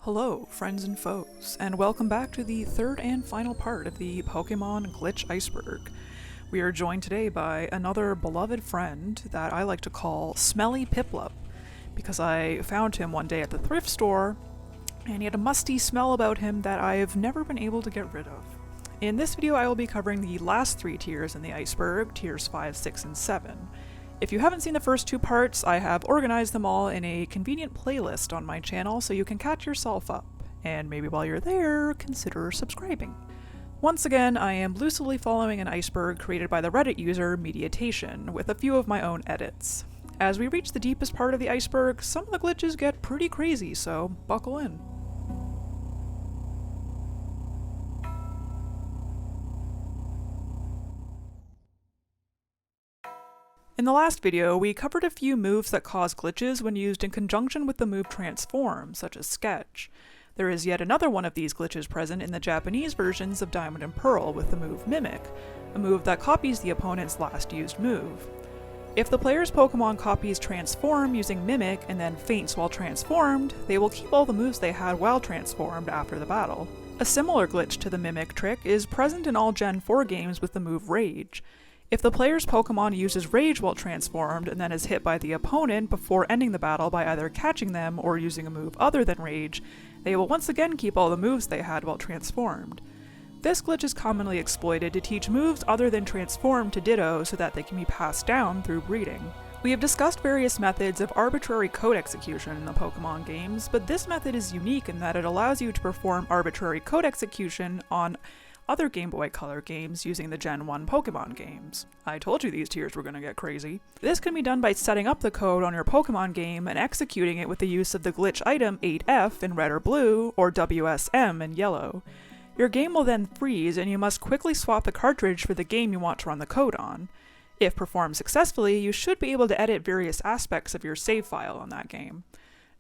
Hello, friends and foes, and welcome back to the third and final part of the Pokémon Glitch Iceberg. We are joined today by another beloved friend that I like to call Smelly Piplup, because I found him one day at the thrift store, and he had a musty smell about him that I've never been able to get rid of. In this video I will be covering the last three tiers in the iceberg, tiers 5, 6, and 7. If you haven't seen the first two parts, I have organized them all in a convenient playlist on my channel so you can catch yourself up, and maybe while you're there, consider subscribing. Once again, I am loosely following an iceberg created by the Reddit user Meditation, with a few of my own edits. As we reach the deepest part of the iceberg, some of the glitches get pretty crazy, so buckle in. In the last video, we covered a few moves that cause glitches when used in conjunction with the move Transform, such as Sketch. There is yet another one of these glitches present in the Japanese versions of Diamond and Pearl with the move Mimic, a move that copies the opponent's last used move. If the player's Pokemon copies Transform using Mimic and then faints while transformed, they will keep all the moves they had while transformed after the battle. A similar glitch to the Mimic trick is present in all Gen 4 games with the move Rage. If the player's Pokemon uses Rage while transformed and then is hit by the opponent before ending the battle by either catching them or using a move other than Rage, they will once again keep all the moves they had while transformed. This glitch is commonly exploited to teach moves other than Transform to Ditto so that they can be passed down through breeding. We have discussed various methods of arbitrary code execution in the Pokemon games, but this method is unique in that it allows you to perform arbitrary code execution on other Game Boy Color games using the Gen 1 Pokemon games. I told you these tiers were going to get crazy. This can be done by setting up the code on your Pokemon game and executing it with the use of the glitch item 8F in red or blue, or WSM in yellow. Your game will then freeze and you must quickly swap the cartridge for the game you want to run the code on. If performed successfully, you should be able to edit various aspects of your save file on that game.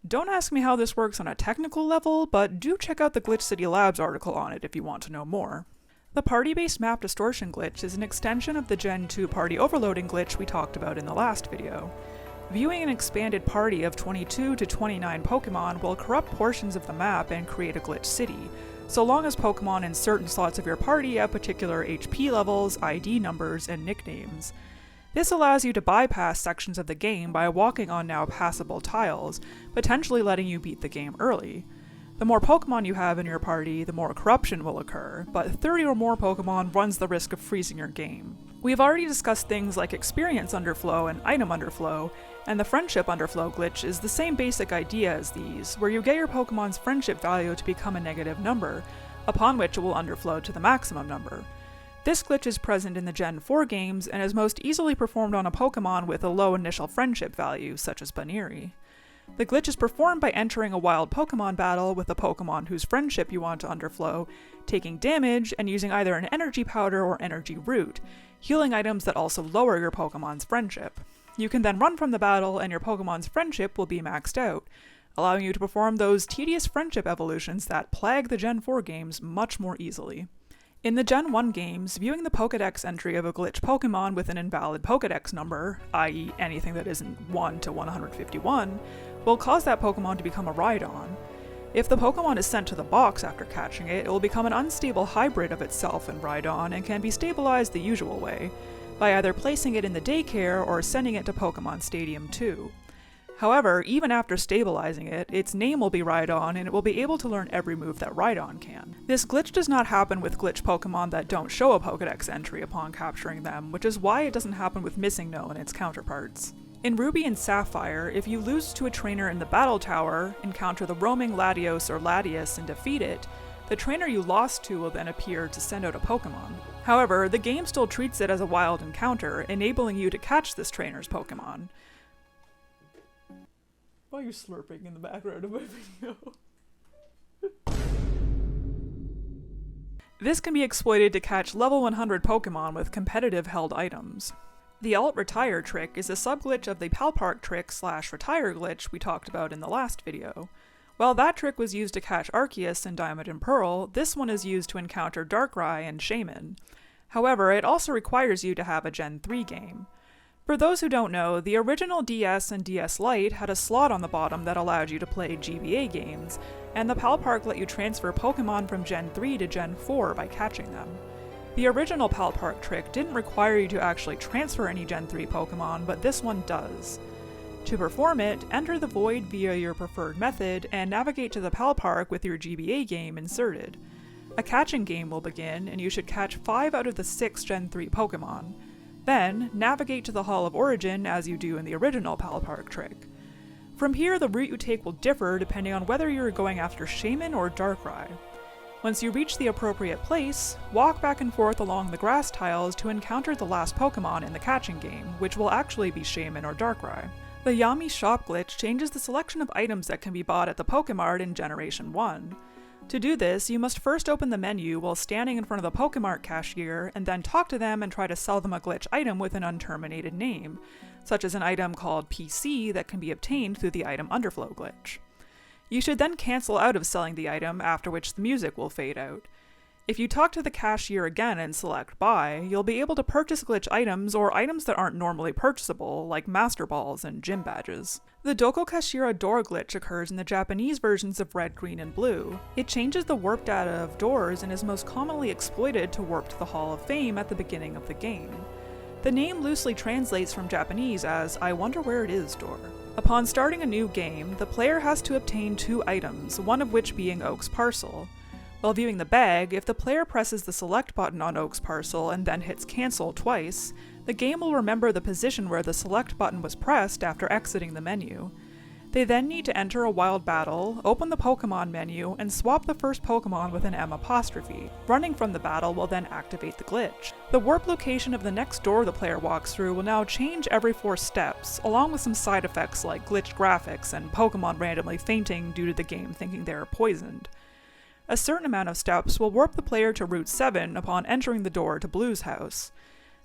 Don't ask me how this works on a technical level, but do check out the Glitch City Labs article on it if you want to know more. The party-based map distortion glitch is an extension of the Gen 2 party overloading glitch we talked about in the last video. Viewing an expanded party of 22 to 29 Pokemon will corrupt portions of the map and create a glitch city, so long as Pokemon in certain slots of your party have particular HP levels, ID numbers, and nicknames. This allows you to bypass sections of the game by walking on now passable tiles, potentially letting you beat the game early. The more Pokemon you have in your party, the more corruption will occur, but 30 or more Pokemon runs the risk of freezing your game. We've already discussed things like experience underflow and item underflow, and the friendship underflow glitch is the same basic idea as these, where you get your Pokemon's friendship value to become a negative number, upon which it will underflow to the maximum number. This glitch is present in the Gen 4 games and is most easily performed on a Pokemon with a low initial friendship value, such as Baniri. The glitch is performed by entering a wild Pokemon battle with a Pokemon whose friendship you want to underflow, taking damage, and using either an energy powder or energy root, healing items that also lower your Pokemon's friendship. You can then run from the battle and your Pokemon's friendship will be maxed out, allowing you to perform those tedious friendship evolutions that plague the Gen 4 games much more easily. In the Gen 1 games, viewing the Pokédex entry of a glitch Pokemon with an invalid Pokédex number, i.e. anything that isn't 1 to 151, will cause that Pokemon to become a Rhydon. If the Pokemon is sent to the box after catching it, it will become an unstable hybrid of itself and Rhydon and can be stabilized the usual way, by either placing it in the daycare or sending it to Pokemon Stadium 2. However, even after stabilizing it, its name will be Rhydon and it will be able to learn every move that Rhydon can. This glitch does not happen with glitch Pokemon that don't show a Pokédex entry upon capturing them, which is why it doesn't happen with Missing No and its counterparts. In Ruby and Sapphire, if you lose to a trainer in the Battle Tower, encounter the roaming Latios or Latias and defeat it, the trainer you lost to will then appear to send out a Pokemon. However, the game still treats it as a wild encounter, enabling you to catch this trainer's Pokemon. Why are you slurping in the background of my video? This can be exploited to catch level 100 Pokemon with competitive held items. The Alt Retire trick is a subglitch of the Palpark trick / retire glitch we talked about in the last video. While that trick was used to catch Arceus in Diamond and Pearl, this one is used to encounter Darkrai and Shaman. However, it also requires you to have a Gen 3 game. For those who don't know, the original DS and DS Lite had a slot on the bottom that allowed you to play GBA games, and the Pal Park let you transfer Pokémon from Gen 3 to Gen 4 by catching them. The original Pal Park trick didn't require you to actually transfer any Gen 3 Pokémon, but this one does. To perform it, enter the Void via your preferred method and navigate to the Pal Park with your GBA game inserted. A catching game will begin, and you should catch 5 out of the 6 Gen 3 Pokémon. Then, navigate to the Hall of Origin as you do in the original Pal Park trick. From here, the route you take will differ depending on whether you're going after Shaman or Darkrai. Once you reach the appropriate place, walk back and forth along the grass tiles to encounter the last Pokémon in the catching game, which will actually be Shaman or Darkrai. The Yami shop glitch changes the selection of items that can be bought at the Pokémart in Generation 1. To do this, you must first open the menu while standing in front of the Pokémart cashier and then talk to them and try to sell them a glitch item with an unterminated name, such as an item called PC that can be obtained through the item underflow glitch. You should then cancel out of selling the item, after which the music will fade out. If you talk to the cashier again and select buy, you'll be able to purchase glitch items or items that aren't normally purchasable, like Master Balls and gym badges. The Doko Kashira door glitch occurs in the Japanese versions of Red, Green, and Blue. It changes the warp data of doors and is most commonly exploited to warp to the Hall of Fame at the beginning of the game. The name loosely translates from Japanese as "I wonder where it is" door. Upon starting a new game, the player has to obtain 2 items, one of which being Oak's parcel. While viewing the bag, if the player presses the select button on Oak's parcel and then hits cancel twice, the game will remember the position where the select button was pressed after exiting the menu. They then need to enter a wild battle, open the Pokémon menu, and swap the first Pokémon with an M'. Running from the battle will then activate the glitch. The warp location of the next door the player walks through will now change every 4 steps, along with some side effects like glitched graphics and Pokémon randomly fainting due to the game thinking they are poisoned. A certain amount of steps will warp the player to Route 7 upon entering the door to Blue's house.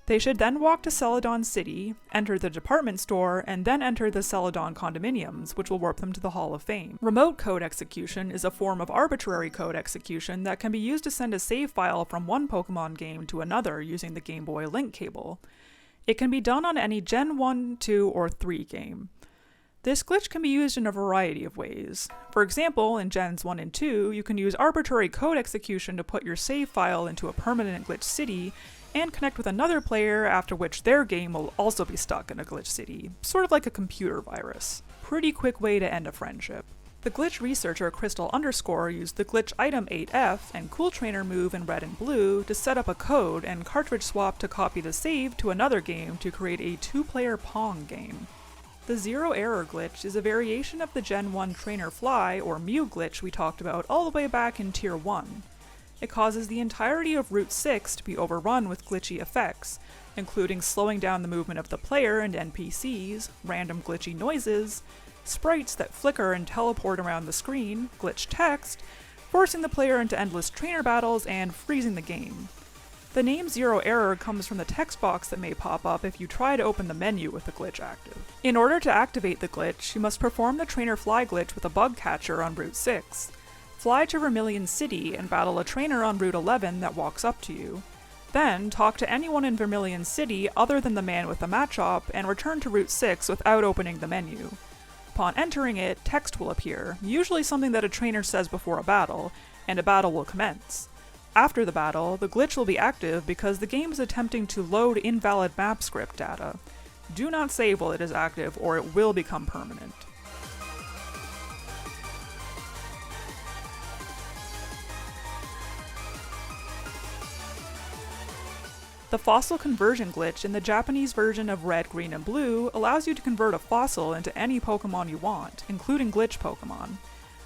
They should then walk to Celadon City, enter the department store, and then enter the Celadon condominiums, which will warp them to the Hall of Fame. Remote code execution is a form of arbitrary code execution that can be used to send a save file from one Pokémon game to another using the Game Boy link cable. It can be done on any Gen 1, 2, or 3 game. This glitch can be used in a variety of ways. For example, in Gens 1 and 2, you can use arbitrary code execution to put your save file into a permanent glitch city and connect with another player, after which their game will also be stuck in a glitch city, sort of like a computer virus. Pretty quick way to end a friendship. The glitch researcher Crystal _ used the glitch item 8F and Cool Trainer move in Red and Blue to set up a code and cartridge swap to copy the save to another game to create a 2-player Pong game. The Zero Error glitch is a variation of the Gen 1 Trainer Fly or Mew glitch we talked about all the way back in Tier 1. It causes the entirety of Route 6 to be overrun with glitchy effects, including slowing down the movement of the player and NPCs, random glitchy noises, sprites that flicker and teleport around the screen, glitched text, forcing the player into endless trainer battles, and freezing the game. The name Zero Error comes from the text box that may pop up if you try to open the menu with the glitch active. In order to activate the glitch, you must perform the Trainer Fly glitch with a bug catcher on Route 6. Fly to Vermilion City and battle a trainer on Route 11 that walks up to you. Then, talk to anyone in Vermilion City other than the man with the Machop and return to Route 6 without opening the menu. Upon entering it, text will appear, usually something that a trainer says before a battle, and a battle will commence. After the battle, the glitch will be active because the game is attempting to load invalid map script data. Do not save while it is active or it will become permanent. The fossil conversion glitch in the Japanese version of Red, Green, and Blue allows you to convert a fossil into any Pokémon you want, including glitch Pokémon.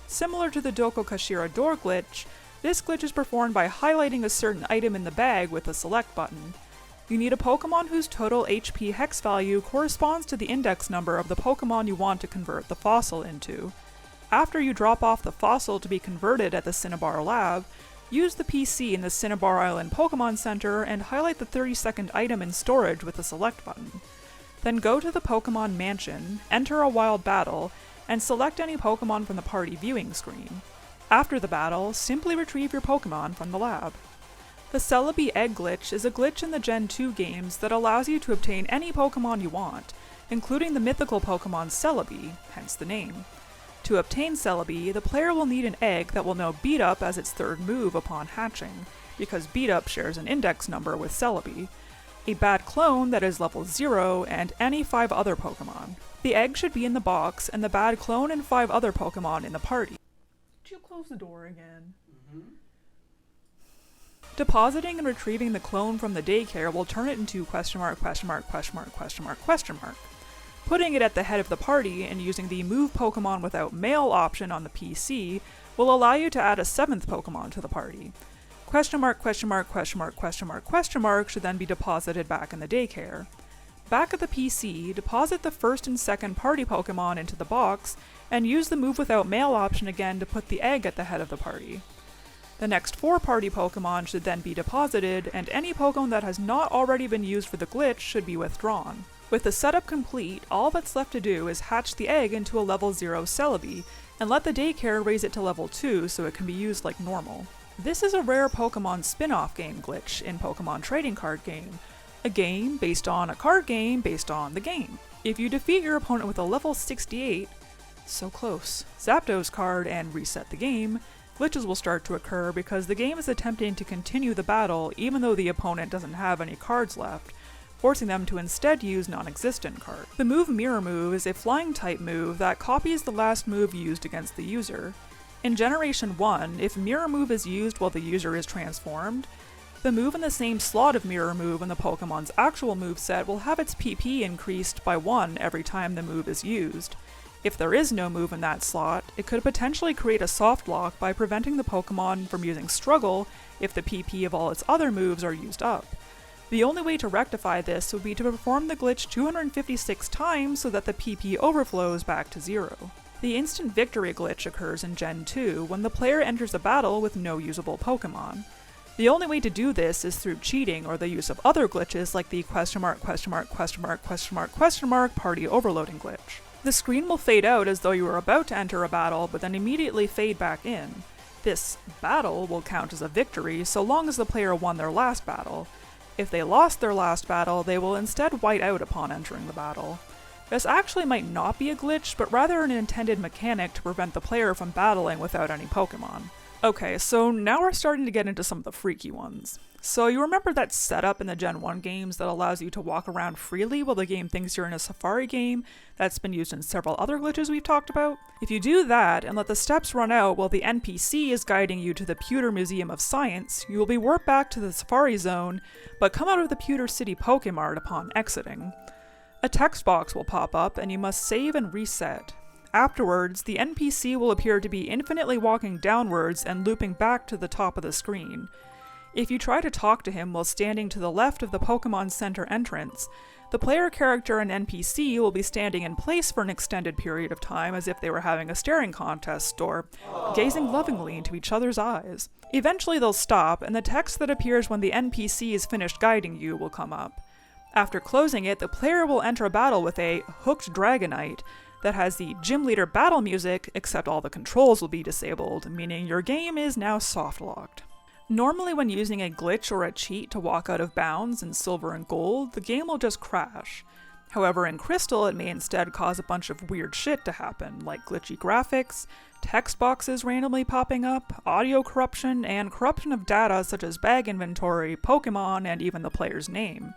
Similar to the Doko Kashira door glitch, this glitch is performed by highlighting a certain item in the bag with a select button. You need a Pokémon whose total HP hex value corresponds to the index number of the Pokémon you want to convert the fossil into. After you drop off the fossil to be converted at the Cinnabar lab, use the PC in the Cinnabar Island Pokémon Center and highlight the 30-second item in storage with the select button. Then go to the Pokémon Mansion, enter a wild battle, and select any Pokémon from the party viewing screen. After the battle, simply retrieve your Pokémon from the lab. The Celebi Egg glitch is a glitch in the Gen 2 games that allows you to obtain any Pokémon you want, including the mythical Pokémon Celebi, hence the name. To obtain Celebi, the player will need an egg that will know Beat Up as its third move upon hatching, because Beat Up shares an index number with Celebi, a bad clone that is level 0, and any 5 other Pokemon. The egg should be in the box, and the bad clone and 5 other Pokemon in the party. Did you close the door again? Depositing and retrieving the clone from the daycare will turn it into question mark, question mark, question mark, question mark, question mark. Putting it at the head of the party and using the Move Pokemon Without Mail option on the PC will allow you to add a 7th Pokemon to the party. Question mark, question mark, question mark, question mark, question mark should then be deposited back in the daycare. Back at the PC, deposit the first and second party Pokemon into the box, and use the Move Without Mail option again to put the egg at the head of the party. The next 4 party Pokemon should then be deposited, and any Pokemon that has not already been used for the glitch should be withdrawn. With the setup complete, all that's left to do is hatch the egg into a level 0 Celebi, and let the daycare raise it to level 2 so it can be used like normal. This is a rare Pokemon spin-off game glitch in Pokemon Trading Card Game, a game based on a card game based on the game. If you defeat your opponent with a level 68, so close, Zapdos card and reset the game, glitches will start to occur because the game is attempting to continue the battle even though the opponent doesn't have any cards left, forcing them to instead use non-existent cards. The move Mirror Move is a flying type move that copies the last move used against the user. In Generation 1, if Mirror Move is used while the user is transformed, the move in the same slot of Mirror Move in the Pokemon's actual moveset will have its PP increased by 1 every time the move is used. If there is no move in that slot, it could potentially create a soft lock by preventing the Pokemon from using Struggle if the PP of all its other moves are used up. The only way to rectify this would be to perform the glitch 256 times so that the PP overflows back to 0. The Instant Victory glitch occurs in Gen 2 when the player enters a battle with no usable Pokemon. The only way to do this is through cheating or the use of other glitches like the question mark, question mark, question mark, question mark, question mark party overloading glitch. The screen will fade out as though you were about to enter a battle, but then immediately fade back in. This battle will count as a victory so long as the player won their last battle. If they lost their last battle, they will instead white out upon entering the battle. This actually might not be a glitch, but rather an intended mechanic to prevent the player from battling without any Pokemon. Okay, so now we're starting to get into some of the freaky ones. So you remember that setup in the Gen 1 games that allows you to walk around freely while the game thinks you're in a Safari game that's been used in several other glitches we've talked about? If you do that and let the steps run out while the NPC is guiding you to the Pewter Museum of Science, you will be warped back to the Safari Zone, but come out of the Pewter City Pokemart upon exiting. A text box will pop up and you must save and reset. Afterwards, the NPC will appear to be infinitely walking downwards and looping back to the top of the screen. If you try to talk to him while standing to the left of the Pokemon Center entrance, the player character and NPC will be standing in place for an extended period of time as if they were having a staring contest or gazing lovingly into each other's eyes. Eventually they'll stop, and the text that appears when the NPC is finished guiding you will come up. After closing it, the player will enter a battle with a Hooked Dragonite that has the gym leader battle music, except all the controls will be disabled, meaning your game is now soft-locked. Normally when using a glitch or a cheat to walk out of bounds in Silver and Gold, the game will just crash. However, in Crystal it may instead cause a bunch of weird shit to happen, like glitchy graphics, text boxes randomly popping up, audio corruption, and corruption of data such as bag inventory, Pokemon, and even the player's name.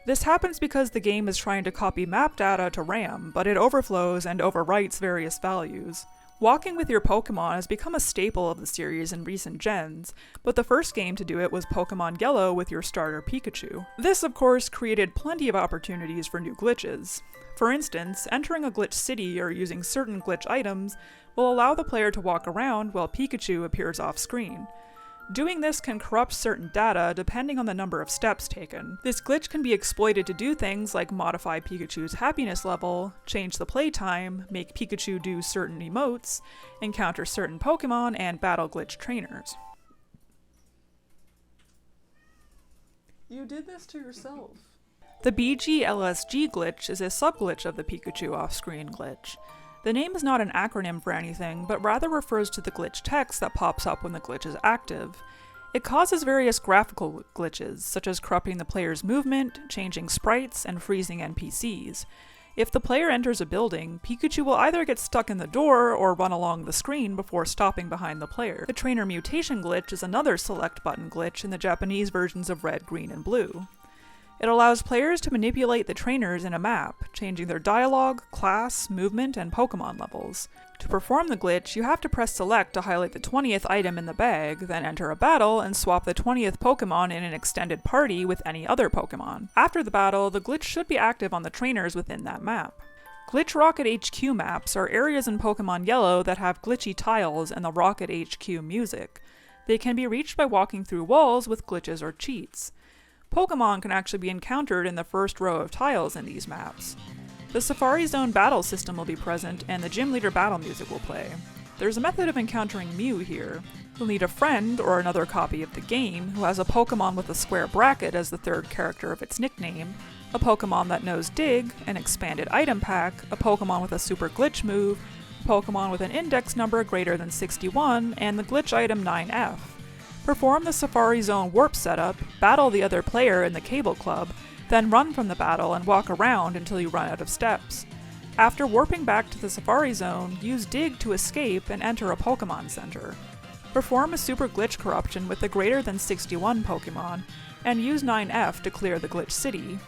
This happens because the game is trying to copy map data to RAM, but it overflows and overwrites various values. Walking with your Pokemon has become a staple of the series in recent gens, but the first game to do it was Pokemon Yellow with your starter Pikachu. This, of course, created plenty of opportunities for new glitches. For instance, entering a glitch city or using certain glitch items will allow the player to walk around while Pikachu appears off-screen. Doing this can corrupt certain data depending on the number of steps taken. This glitch can be exploited to do things like modify Pikachu's happiness level, change the playtime, make Pikachu do certain emotes, encounter certain Pokemon, and battle glitch trainers. You did this to yourself. The BGLSG glitch is a subglitch of the Pikachu off-screen glitch. The name is not an acronym for anything, but rather refers to the glitch text that pops up when the glitch is active. It causes various graphical glitches, such as corrupting the player's movement, changing sprites, and freezing NPCs. If the player enters a building, Pikachu will either get stuck in the door or run along the screen before stopping behind the player. The trainer mutation glitch is another select button glitch in the Japanese versions of Red, Green, and Blue. It allows players to manipulate the trainers in a map, changing their dialogue, class, movement, and Pokémon levels. To perform the glitch, you have to press select to highlight the 20th item in the bag, then enter a battle and swap the 20th Pokémon in an extended party with any other Pokémon. After the battle, the glitch should be active on the trainers within that map. Glitch Rocket HQ maps are areas in Pokémon Yellow that have glitchy tiles and the Rocket HQ music. They can be reached by walking through walls with glitches or cheats. Pokémon can actually be encountered in the first row of tiles in these maps. The Safari Zone battle system will be present, and the Gym Leader battle music will play. There's a method of encountering Mew here. You'll need a friend or another copy of the game who has a Pokémon with a square bracket as the third character of its nickname, a Pokémon that knows Dig, an expanded item pack, a Pokémon with a super glitch move, a Pokémon with an index number greater than 61, and the glitch item 9F. Perform the Safari Zone warp setup, battle the other player in the Cable Club, then run from the battle and walk around until you run out of steps. After warping back to the Safari Zone, use Dig to escape and enter a Pokémon Center. Perform a Super Glitch Corruption with the greater than 61 Pokémon, and use 9F to clear the Glitch City.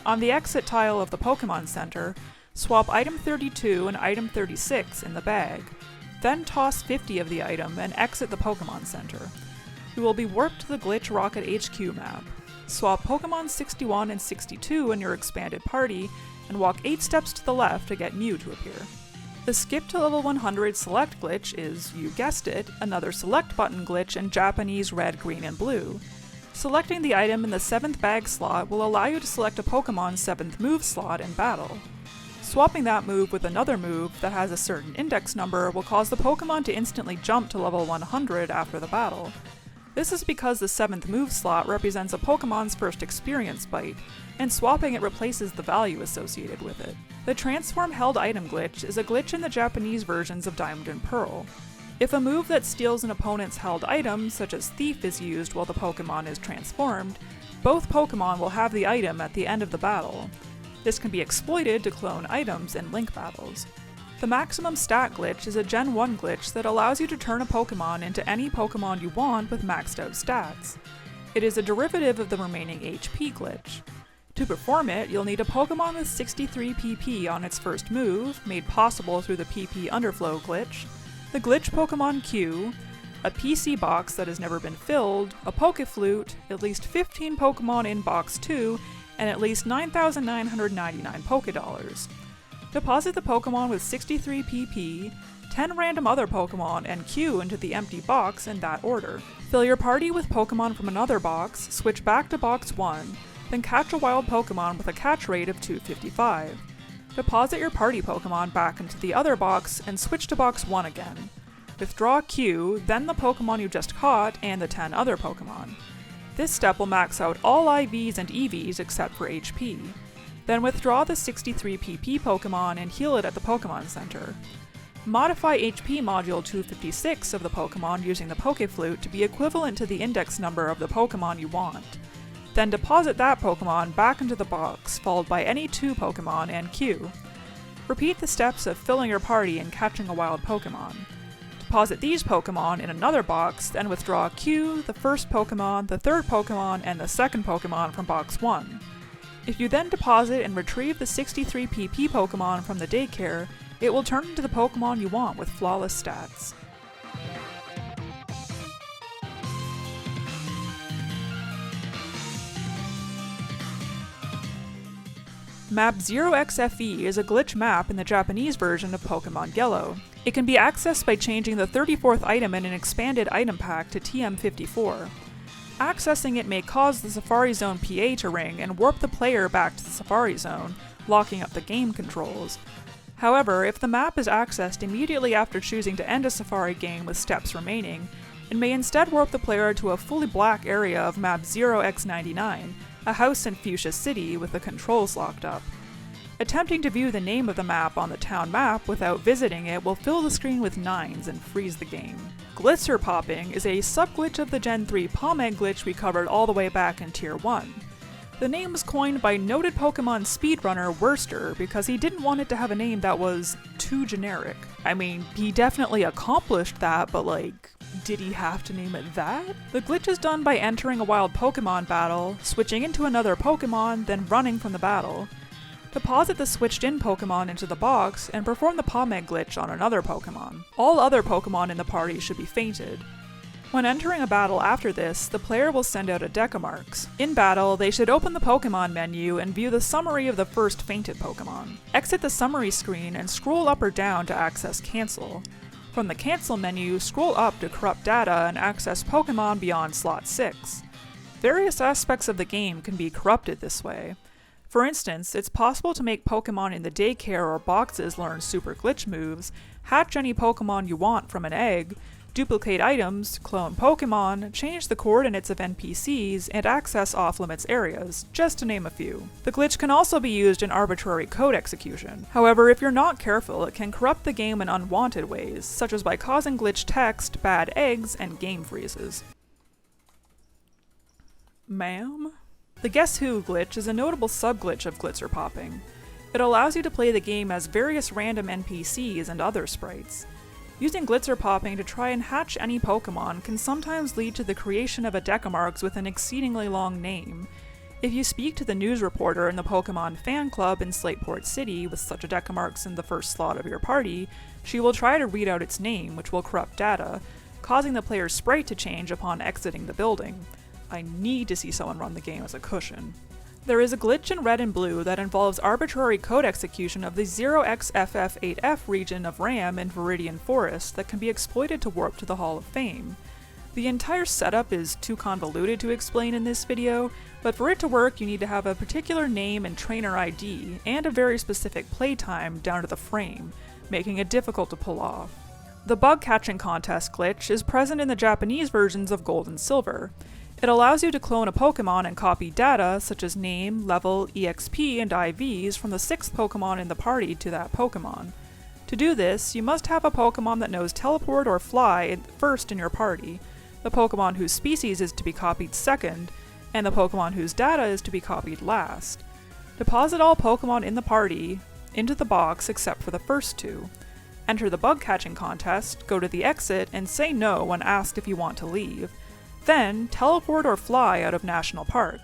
On the exit tile of the Pokémon Center, swap item 32 and item 36 in the bag. Then toss 50 of the item and exit the Pokémon Center. You will be warped to the Glitch Rocket HQ map. Swap Pokémon 61 and 62 in your expanded party, and walk 8 steps to the left to get Mew to appear. The Skip to Level 100 Select glitch is, you guessed it, another select button glitch in Japanese Red, Green, and Blue. Selecting the item in the 7th bag slot will allow you to select a Pokémon's 7th move slot in battle. Swapping that move with another move that has a certain index number will cause the Pokémon to instantly jump to level 100 after the battle. This is because the 7th move slot represents a Pokémon's first experience bite, and swapping it replaces the value associated with it. The Transform Held Item glitch is a glitch in the Japanese versions of Diamond and Pearl. If a move that steals an opponent's held item, such as Thief, is used while the Pokémon is transformed, both Pokémon will have the item at the end of the battle. This can be exploited to clone items in Link battles. The Maximum Stat glitch is a Gen 1 glitch that allows you to turn a Pokémon into any Pokémon you want with maxed out stats. It is a derivative of the remaining HP glitch. To perform it, you'll need a Pokémon with 63 PP on its first move, made possible through the PP Underflow glitch, the glitch Pokémon Q, a PC box that has never been filled, a Pokéflute, at least 15 Pokémon in Box 2, and at least 9,999 Pokédollars. Deposit the Pokémon with 63 PP, 10 random other Pokémon, and Q into the empty box in that order. Fill your party with Pokémon from another box, switch back to Box 1, then catch a wild Pokémon with a catch rate of 255. Deposit your party Pokémon back into the other box and switch to Box 1 again. Withdraw Q, then the Pokémon you just caught, and the 10 other Pokémon. This step will max out all IVs and EVs except for HP. Then withdraw the 63 PP Pokémon and heal it at the Pokémon Center. Modify HP module 256 of the Pokémon using the Pokéflute to be equivalent to the index number of the Pokémon you want. Then deposit that Pokémon back into the box, followed by any 2 Pokémon and Q. Repeat the steps of filling your party and catching a wild Pokémon. Deposit these Pokémon in another box, then withdraw Q, the first Pokémon, the third Pokémon, and the second Pokémon from Box 1. If you then deposit and retrieve the 63 PP Pokémon from the daycare, it will turn into the Pokémon you want with flawless stats. Map 0xFE is a glitch map in the Japanese version of Pokémon Yellow. It can be accessed by changing the 34th item in an expanded item pack to TM54. Accessing it may cause the Safari Zone PA to ring and warp the player back to the Safari Zone, locking up the game controls. However, if the map is accessed immediately after choosing to end a Safari game with steps remaining, it may instead warp the player to a fully black area of map 0x99, a house in Fuchsia City with the controls locked up. Attempting to view the name of the map on the town map without visiting it will fill the screen with 9s and freeze the game. Glisser popping is a sub-glitch of the Gen 3 Palm Egg glitch we covered all the way back in Tier 1. The name was coined by noted Pokemon speedrunner Worster because he didn't want it to have a name that was too generic. I mean, he definitely accomplished that, but like, did he have to name it that? The glitch is done by entering a wild Pokemon battle, switching into another Pokemon, then running from the battle. Deposit the switched-in Pokemon into the box, and perform the palm egg glitch on another Pokemon. All other Pokemon in the party should be fainted. When entering a battle after this, the player will send out a deck of marks. In battle, they should open the Pokemon menu and view the summary of the first fainted Pokemon. Exit the summary screen and scroll up or down to access Cancel. From the Cancel menu, scroll up to corrupt data and access Pokemon beyond slot 6. Various aspects of the game can be corrupted this way. For instance, it's possible to make Pokemon in the daycare or boxes learn super glitch moves, hatch any Pokemon you want from an egg, duplicate items, clone Pokemon, change the coordinates of NPCs, and access off-limits areas, just to name a few. The glitch can also be used in arbitrary code execution. However, if you're not careful, it can corrupt the game in unwanted ways, such as by causing glitched text, bad eggs, and game freezes. Ma'am? The Guess Who glitch is a notable sub-glitch of glitzer popping. It allows you to play the game as various random NPCs and other sprites. Using glitzer popping to try and hatch any Pokemon can sometimes lead to the creation of a deck of marks with an exceedingly long name. If you speak to the news reporter in the Pokemon fan club in Slateport City with such a deck of marks in the first slot of your party, she will try to read out its name, which will corrupt data, causing the player's sprite to change upon exiting the building. I need to see someone run the game as a cushion. There is a glitch in Red and Blue that involves arbitrary code execution of the 0xFF8F region of RAM in Viridian Forest that can be exploited to warp to the Hall of Fame. The entire setup is too convoluted to explain in this video, but for it to work you need to have a particular name and trainer ID, and a very specific playtime down to the frame, making it difficult to pull off. The bug catching contest glitch is present in the Japanese versions of Gold and Silver. It allows you to clone a Pokemon and copy data such as name, level, EXP, and IVs from the 6th Pokemon in the party to that Pokemon. To do this, you must have a Pokemon that knows Teleport or Fly first in your party, the Pokemon whose species is to be copied second, and the Pokemon whose data is to be copied last. Deposit all Pokemon in the party into the box except for the first two. Enter the bug catching contest, go to the exit, and say no when asked if you want to leave. Then, teleport or fly out of National Park.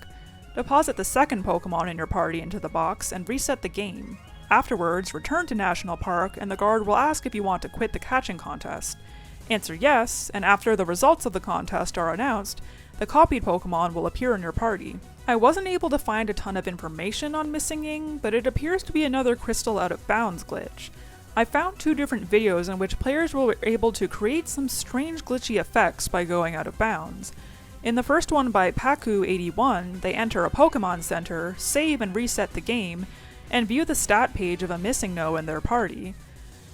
Deposit the second Pokemon in your party into the box and reset the game. Afterwards, return to National Park and the guard will ask if you want to quit the catching contest. Answer yes, and after the results of the contest are announced, the copied Pokemon will appear in your party. I wasn't able to find a ton of information on Missinging, but it appears to be another Crystal Out of Bounds glitch. I found 2 different videos in which players were able to create some strange glitchy effects by going out of bounds. In the first one by Paku81, they enter a Pokemon Center, save and reset the game, and view the stat page of a MissingNo in their party.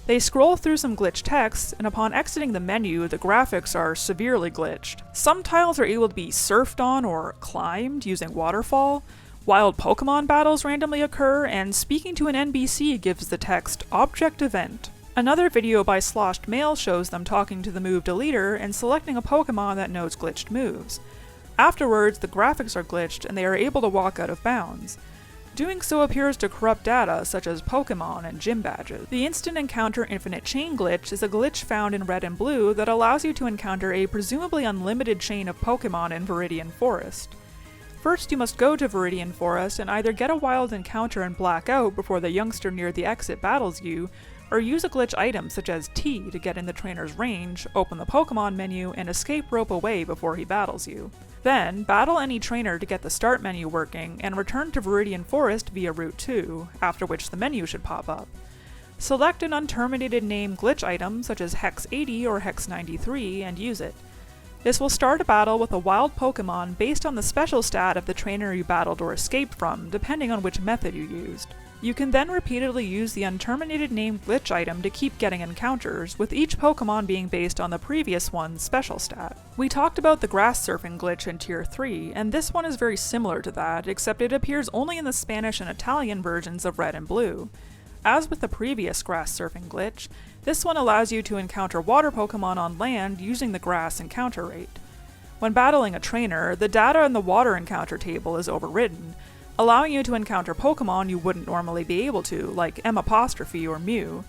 They scroll through some glitched text, and upon exiting the menu, the graphics are severely glitched. Some tiles are able to be surfed on or climbed using waterfall. Wild Pokemon battles randomly occur, and speaking to an NPC gives the text Object Event. Another video by Sloshed Mail shows them talking to the Move Deleter and selecting a Pokemon that knows glitched moves. Afterwards, the graphics are glitched and they are able to walk out of bounds. Doing so appears to corrupt data such as Pokemon and gym badges. The Instant Encounter Infinite Chain glitch is a glitch found in Red and Blue that allows you to encounter a presumably unlimited chain of Pokemon in Viridian Forest. First, you must go to Viridian Forest and either get a wild encounter and black out before the youngster near the exit battles you, or use a glitch item such as T to get in the trainer's range, open the Pokemon menu, and escape rope away before he battles you. Then, battle any trainer to get the start menu working, and return to Viridian Forest via Route 2, after which the menu should pop up. Select an unterminated name glitch item such as Hex 80 or Hex 93 and use it. This will start a battle with a wild Pokemon based on the special stat of the trainer you battled or escaped from, depending on which method you used. You can then repeatedly use the unterminated name glitch item to keep getting encounters, with each Pokemon being based on the previous one's special stat. We talked about the grass surfing glitch in Tier 3, and this one is very similar to that, except it appears only in the Spanish and Italian versions of Red and Blue. As with the previous grass surfing glitch, this one allows you to encounter water Pokemon on land using the grass encounter rate. When battling a trainer, the data in the water encounter table is overridden, allowing you to encounter Pokémon you wouldn't normally be able to, like M' or Mew.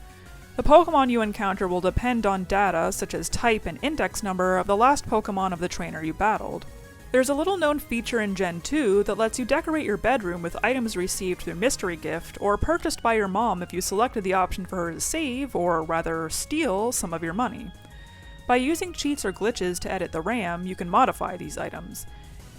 The Pokémon you encounter will depend on data such as type and index number of the last Pokémon of the trainer you battled. There's a little known feature in Gen 2 that lets you decorate your bedroom with items received through Mystery Gift or purchased by your mom if you selected the option for her to save, or rather steal, some of your money. By using cheats or glitches to edit the RAM, you can modify these items.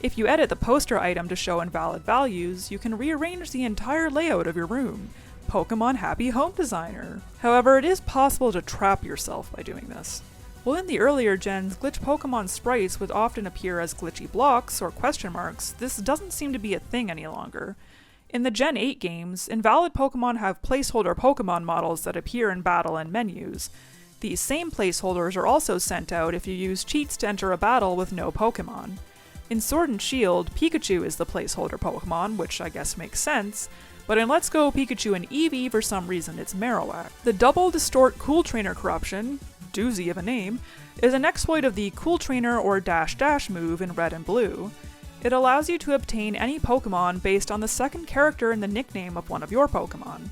If you edit the poster item to show invalid values, you can rearrange the entire layout of your room. Pokémon Happy Home Designer! However, it is possible to trap yourself by doing this. While in the earlier gens, glitch Pokémon sprites would often appear as glitchy blocks or question marks, this doesn't seem to be a thing any longer. In the Gen 8 games, invalid Pokémon have placeholder Pokémon models that appear in battle and menus. These same placeholders are also sent out if you use cheats to enter a battle with no Pokémon. In Sword and Shield, Pikachu is the placeholder Pokémon, which I guess makes sense, but in Let's Go Pikachu and Eevee, for some reason it's Marowak. The double distort Cool Trainer corruption, doozy of a name, is an exploit of the Cool Trainer or Dash Dash move in Red and Blue. It allows you to obtain any Pokémon based on the second character in the nickname of one of your Pokémon.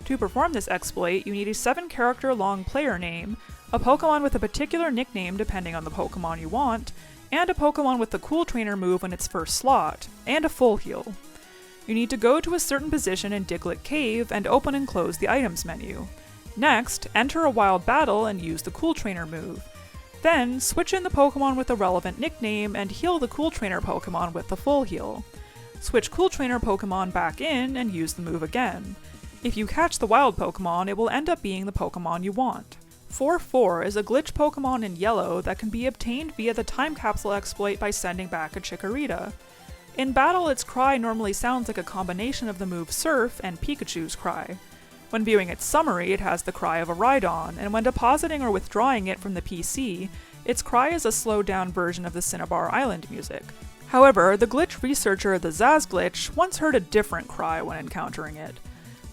To perform this exploit, you need a 7-character long player name, a Pokémon with a particular nickname depending on the Pokémon you want, and a Pokémon with the Cool Trainer move in its first slot, and a full heal. You need to go to a certain position in Diglett Cave and open and close the items menu. Next, enter a wild battle and use the Cool Trainer move. Then, switch in the Pokémon with the relevant nickname and heal the Cool Trainer Pokémon with the full heal. Switch Cool Trainer Pokémon back in and use the move again. If you catch the wild Pokémon, it will end up being the Pokémon you want. 4-4 is a glitch Pokémon in yellow that can be obtained via the time capsule exploit by sending back a Chikorita. In battle, its cry normally sounds like a combination of the move Surf and Pikachu's cry. When viewing its summary, it has the cry of a Rhydon, and when depositing or withdrawing it from the PC, its cry is a slowed-down version of the Cinnabar Island music. However, the glitch researcher the Zaz glitch once heard a different cry when encountering it.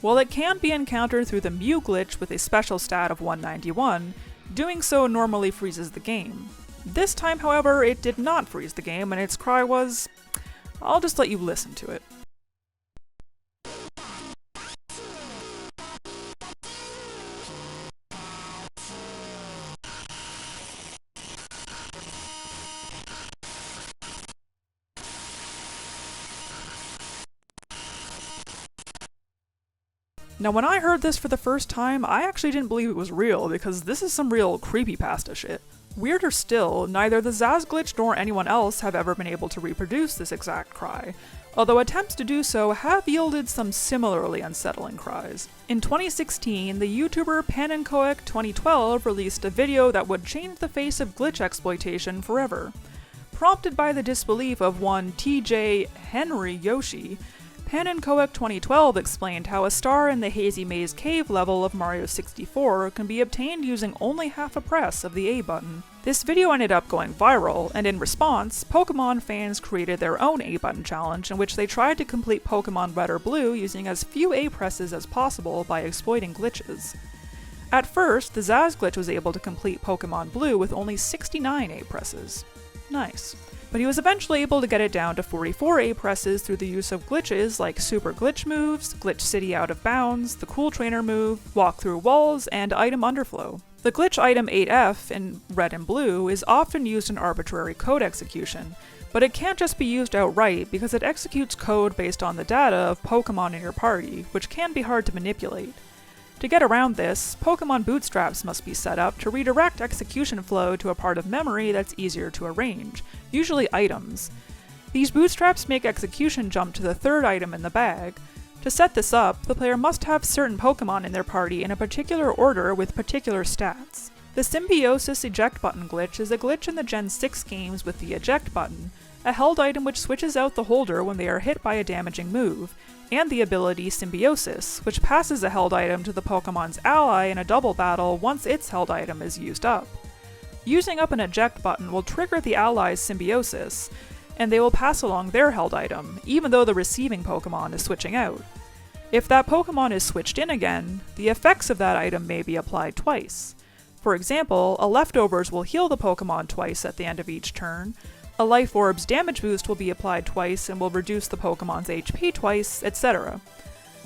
While it can be encountered through the Mew glitch with a special stat of 191, doing so normally freezes the game. This time, however, it did not freeze the game, and its cry was... I'll just let you listen to it. Now, when I heard this for the first time, I actually didn't believe it was real, because this is some real creepypasta shit. Weirder still, neither the Zaz glitch nor anyone else have ever been able to reproduce this exact cry, although attempts to do so have yielded some similarly unsettling cries. In 2016, the YouTuber Panenkoek2012 released a video that would change the face of glitch exploitation forever. Prompted by the disbelief of one TJ Henry Yoshi, Panenkoek2012 explained how a star in the Hazy Maze cave level of Mario 64 can be obtained using only half a press of the A button. This video ended up going viral, and in response, Pokémon fans created their own A button challenge in which they tried to complete Pokémon Red or Blue using as few A presses as possible by exploiting glitches. At first, the Zaz glitch was able to complete Pokémon Blue with only 69 A presses. Nice. But he was eventually able to get it down to 44 A presses through the use of glitches like Super Glitch moves, Glitch City Out of Bounds, the Cool Trainer move, Walk Through Walls, and Item Underflow. The glitch item 8F in Red and Blue is often used in arbitrary code execution, but it can't just be used outright because it executes code based on the data of Pokémon in your party, which can be hard to manipulate. To get around this, Pokémon bootstraps must be set up to redirect execution flow to a part of memory that's easier to arrange, usually items. These bootstraps make execution jump to the third item in the bag. To set this up, the player must have certain Pokémon in their party in a particular order with particular stats. The Symbiosis Eject Button glitch is a glitch in the Gen 6 games with the Eject Button, a held item which switches out the holder when they are hit by a damaging move, and the ability Symbiosis, which passes a held item to the Pokémon's ally in a double battle once its held item is used up. Using up an eject button will trigger the ally's Symbiosis, and they will pass along their held item, even though the receiving Pokémon is switching out. If that Pokémon is switched in again, the effects of that item may be applied twice. For example, a Leftovers will heal the Pokémon twice at the end of each turn, A life orb's damage boost will be applied twice and will reduce the Pokemon's HP twice, etc.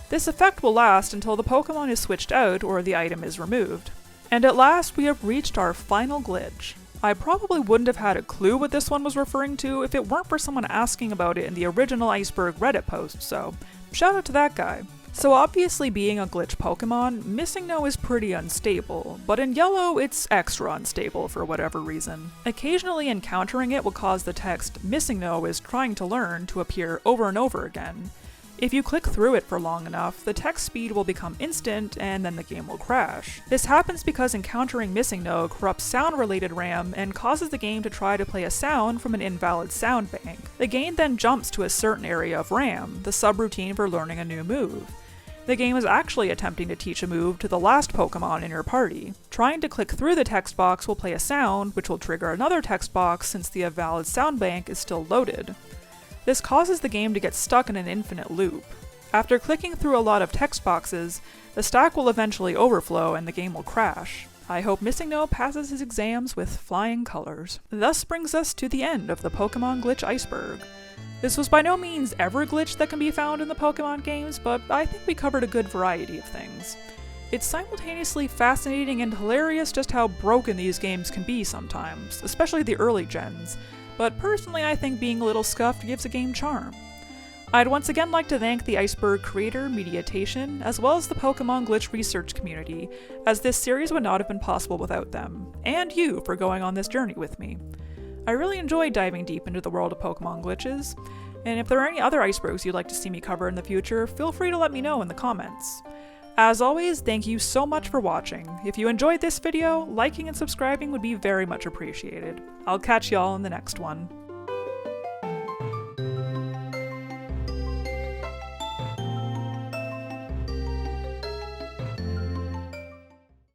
This effect will last until the Pokemon is switched out or the item is removed. And at last we have reached our final glitch. I probably wouldn't have had a clue what this one was referring to if it weren't for someone asking about it in the original Iceberg Reddit post, so shout out to that guy. So obviously being a glitch Pokemon, Missing No is pretty unstable, but in yellow it's extra unstable for whatever reason. Occasionally encountering it will cause the text "Missing No is trying to learn" to appear over and over again. If you click through it for long enough, the text speed will become instant and then the game will crash. This happens because encountering Missing No corrupts sound-related RAM and causes the game to try to play a sound from an invalid sound bank. The game then jumps to a certain area of RAM, the subroutine for learning a new move. The game is actually attempting to teach a move to the last Pokemon in your party. Trying to click through the text box will play a sound, which will trigger another text box since the invalid sound bank is still loaded. This causes the game to get stuck in an infinite loop. After clicking through a lot of text boxes, the stack will eventually overflow and the game will crash. I hope Missing No passes his exams with flying colors. Thus brings us to the end of the Pokemon Glitch Iceberg. This was by no means every glitch that can be found in the Pokemon games, but I think we covered a good variety of things. It's simultaneously fascinating and hilarious just how broken these games can be sometimes, especially the early gens, but personally I think being a little scuffed gives a game charm. I'd once again like to thank the Iceberg creator, Mediation, as well as the Pokemon Glitch research community, as this series would not have been possible without them, and you for going on this journey with me. I really enjoyed diving deep into the world of Pokemon glitches, and if there are any other icebergs you'd like to see me cover in the future, feel free to let me know in the comments. As always, thank you so much for watching. If you enjoyed this video, liking and subscribing would be very much appreciated. I'll catch y'all in the next one.